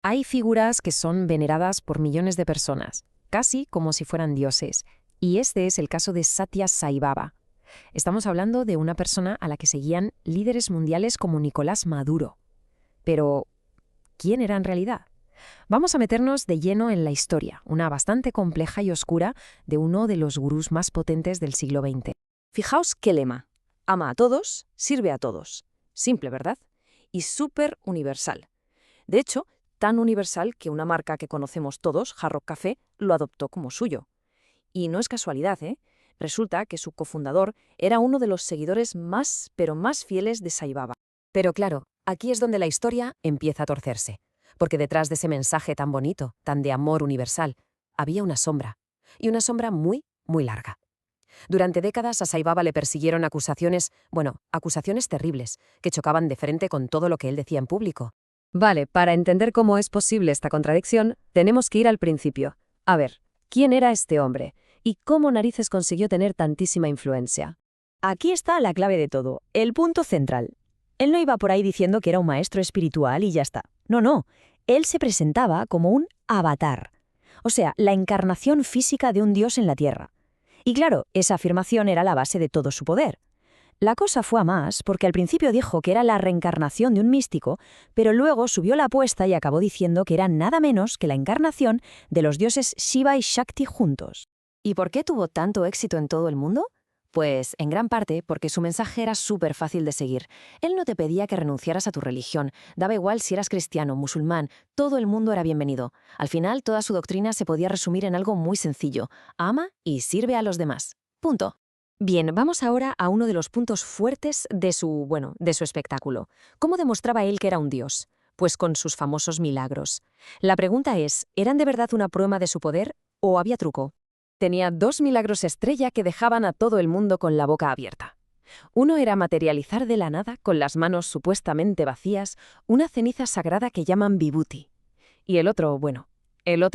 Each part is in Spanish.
Hay figuras que son veneradas por millones de personas, casi como si fueran dioses, y este es el caso de Satya Sai Baba. Estamos hablando de una persona a la que seguían líderes mundiales como Nicolás Maduro. Pero, ¿quién era en realidad? Vamos a meternos de lleno en la historia, una bastante compleja y oscura, de uno de los gurús más potentes del siglo XX. Fijaos qué lema. Ama a todos, sirve a todos. Simple, ¿verdad? Y súper universal. De hecho, tan universal que una marca que conocemos todos, Hard Rock Café, lo adoptó como suyo. Y no es casualidad, ¿eh? Resulta que su cofundador era uno de los seguidores más, pero más fieles de Sai Baba. Pero claro, aquí es donde la historia empieza a torcerse, porque detrás de ese mensaje tan bonito, tan de amor universal, había una sombra, y una sombra muy, muy larga. Durante décadas a Sai Baba le persiguieron acusaciones terribles, que chocaban de frente con todo lo que él decía en público. Vale, para entender cómo es posible esta contradicción, tenemos que ir al principio. A ver, ¿quién era este hombre? ¿Y cómo narices consiguió tener tantísima influencia? Aquí está la clave de todo, el punto central. Él no iba por ahí diciendo que era un maestro espiritual y ya está. No. Él se presentaba como un avatar. O sea, la encarnación física de un dios en la Tierra. Y claro, esa afirmación era la base de todo su poder. La cosa fue a más porque al principio dijo que era la reencarnación de un místico, pero luego subió la apuesta y acabó diciendo que era nada menos que la encarnación de los dioses Shiva y Shakti juntos. ¿Y por qué tuvo tanto éxito en todo el mundo? Pues, en gran parte, porque su mensaje era súper fácil de seguir. Él no te pedía que renunciaras a tu religión, daba igual si eras cristiano, musulmán, todo el mundo era bienvenido. Al final, toda su doctrina se podía resumir en algo muy sencillo: ama y sirve a los demás. Punto. Bien, vamos ahora a uno de los puntos fuertes de su espectáculo. ¿Cómo demostraba él que era un dios? Pues con sus famosos milagros. La pregunta es, ¿eran de verdad una prueba de su poder o había truco? Tenía 2 milagros estrella que dejaban a todo el mundo con la boca abierta. Uno era materializar de la nada, con las manos supuestamente vacías, una ceniza sagrada que llaman vibhuti. Y el otro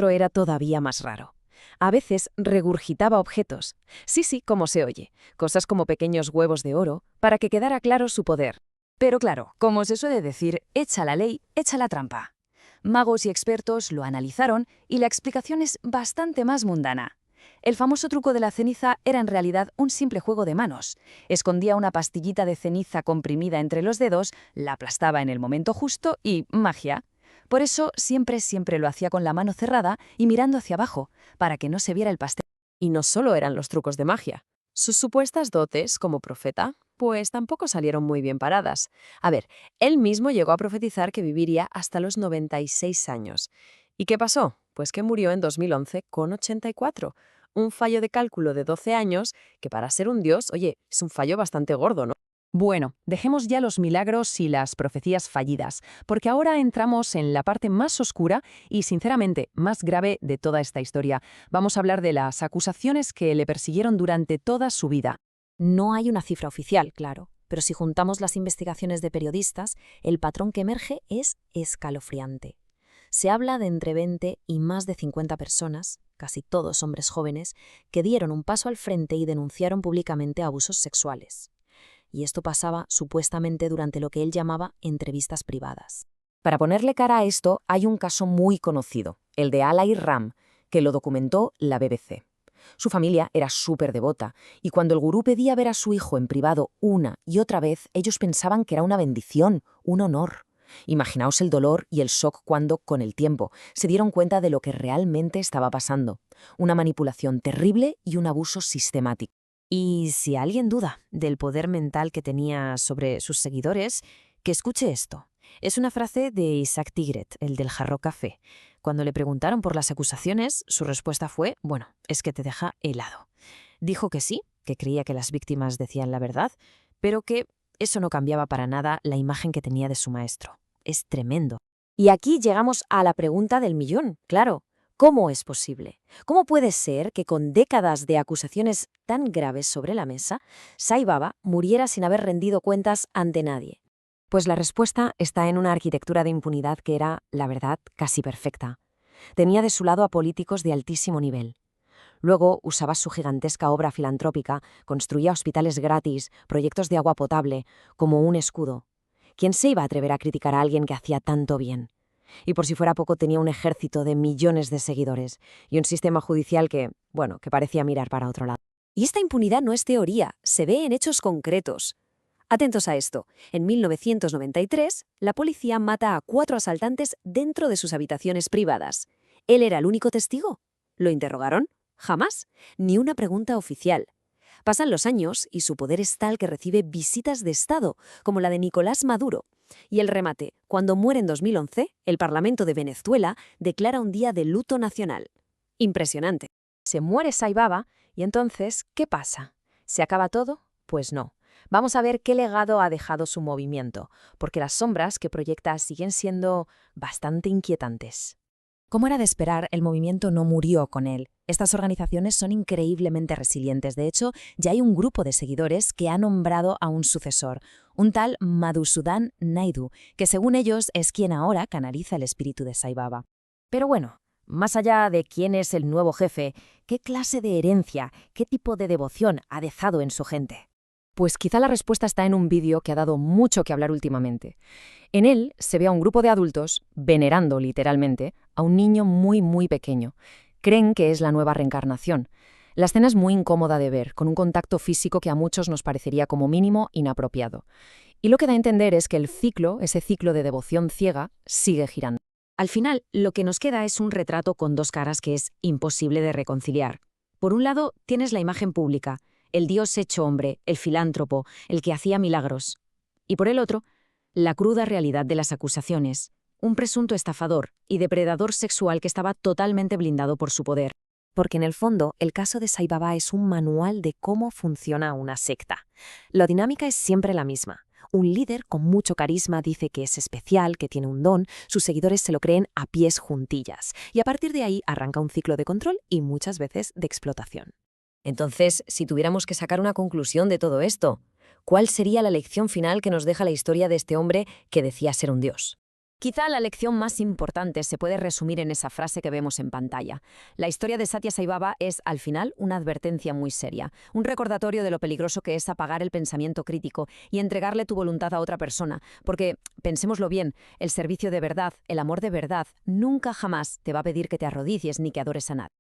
era todavía más raro. A veces regurgitaba objetos. Sí, como se oye, cosas como pequeños huevos de oro, para que quedara claro su poder. Pero claro, como se suele decir, echa la ley, echa la trampa. Magos y expertos lo analizaron y la explicación es bastante más mundana. El famoso truco de la ceniza era en realidad un simple juego de manos. Escondía una pastillita de ceniza comprimida entre los dedos, la aplastaba en el momento justo y ¡magia! Por eso siempre lo hacía con la mano cerrada y mirando hacia abajo, para que no se viera el pastel. Y no solo eran los trucos de magia. Sus supuestas dotes como profeta, pues tampoco salieron muy bien paradas. A ver, él mismo llegó a profetizar que viviría hasta los 96 años. ¿Y qué pasó? Pues que murió en 2011 con 84. Un fallo de cálculo de 12 años, que para ser un dios, oye, es un fallo bastante gordo, ¿no? Bueno, dejemos ya los milagros y las profecías fallidas, porque ahora entramos en la parte más oscura y, sinceramente, más grave de toda esta historia. Vamos a hablar de las acusaciones que le persiguieron durante toda su vida. No hay una cifra oficial, claro, pero si juntamos las investigaciones de periodistas, el patrón que emerge es escalofriante. Se habla de entre 20 y más de 50 personas, casi todos hombres jóvenes, que dieron un paso al frente y denunciaron públicamente abusos sexuales. Y esto pasaba supuestamente durante lo que él llamaba entrevistas privadas. Para ponerle cara a esto, hay un caso muy conocido, el de Alay Ram, que lo documentó la BBC. Su familia era súper devota, y cuando el gurú pedía ver a su hijo en privado una y otra vez, ellos pensaban que era una bendición, un honor. Imaginaos el dolor y el shock cuando, con el tiempo, se dieron cuenta de lo que realmente estaba pasando. Una manipulación terrible y un abuso sistemático. Y si alguien duda del poder mental que tenía sobre sus seguidores, que escuche esto. Es una frase de Isaac Tigret, el del Hard Rock Café. Cuando le preguntaron por las acusaciones, su respuesta fue, es que te deja helado. Dijo que sí, que creía que las víctimas decían la verdad, pero que eso no cambiaba para nada la imagen que tenía de su maestro. Es tremendo. Y aquí llegamos a la pregunta del millón, claro. ¿Cómo es posible? ¿Cómo puede ser que con décadas de acusaciones tan graves sobre la mesa, Sai Baba muriera sin haber rendido cuentas ante nadie? Pues la respuesta está en una arquitectura de impunidad que era, la verdad, casi perfecta. Tenía de su lado a políticos de altísimo nivel. Luego usaba su gigantesca obra filantrópica, construía hospitales gratis, proyectos de agua potable, como un escudo. ¿Quién se iba a atrever a criticar a alguien que hacía tanto bien? Y por si fuera poco, tenía un ejército de millones de seguidores y un sistema judicial que, bueno, que parecía mirar para otro lado. Y esta impunidad no es teoría, se ve en hechos concretos. Atentos a esto. En 1993, la policía mata a 4 asaltantes dentro de sus habitaciones privadas. ¿Él era el único testigo? ¿Lo interrogaron? Jamás. Ni una pregunta oficial. Pasan los años y su poder es tal que recibe visitas de Estado, como la de Nicolás Maduro. Y el remate, cuando muere en 2011, el Parlamento de Venezuela declara un día de luto nacional. Impresionante. Se muere Saibaba y entonces, ¿qué pasa? ¿Se acaba todo? Pues no. Vamos a ver qué legado ha dejado su movimiento, porque las sombras que proyecta siguen siendo bastante inquietantes. Como era de esperar, el movimiento no murió con él. Estas organizaciones son increíblemente resilientes. De hecho, ya hay un grupo de seguidores que ha nombrado a un sucesor, un tal Madhusudan Naidu, que según ellos es quien ahora canaliza el espíritu de Saibaba. Pero bueno, más allá de quién es el nuevo jefe, ¿qué clase de herencia, qué tipo de devoción ha dejado en su gente? Pues quizá la respuesta está en un vídeo que ha dado mucho que hablar últimamente. En él se ve a un grupo de adultos venerando literalmente a un niño muy pequeño. Creen que es la nueva reencarnación. La escena es muy incómoda de ver, con un contacto físico que a muchos nos parecería como mínimo inapropiado. Y lo que da a entender es que el ciclo, ese ciclo de devoción ciega, sigue girando. Al final, lo que nos queda es un retrato con 2 caras que es imposible de reconciliar. Por un lado, tienes la imagen pública, el Dios hecho hombre, el filántropo, el que hacía milagros. Y por el otro, la cruda realidad de las acusaciones, un presunto estafador y depredador sexual que estaba totalmente blindado por su poder. Porque en el fondo, el caso de Saibaba es un manual de cómo funciona una secta. La dinámica es siempre la misma. Un líder con mucho carisma dice que es especial, que tiene un don, sus seguidores se lo creen a pies juntillas, y a partir de ahí arranca un ciclo de control y muchas veces de explotación. Entonces, si tuviéramos que sacar una conclusión de todo esto, ¿cuál sería la lección final que nos deja la historia de este hombre que decía ser un dios? Quizá la lección más importante se puede resumir en esa frase que vemos en pantalla. La historia de Satya Sai Baba es, al final, una advertencia muy seria, un recordatorio de lo peligroso que es apagar el pensamiento crítico y entregarle tu voluntad a otra persona, porque, pensémoslo bien, el servicio de verdad, el amor de verdad, nunca jamás te va a pedir que te arrodilles ni que adores a nadie.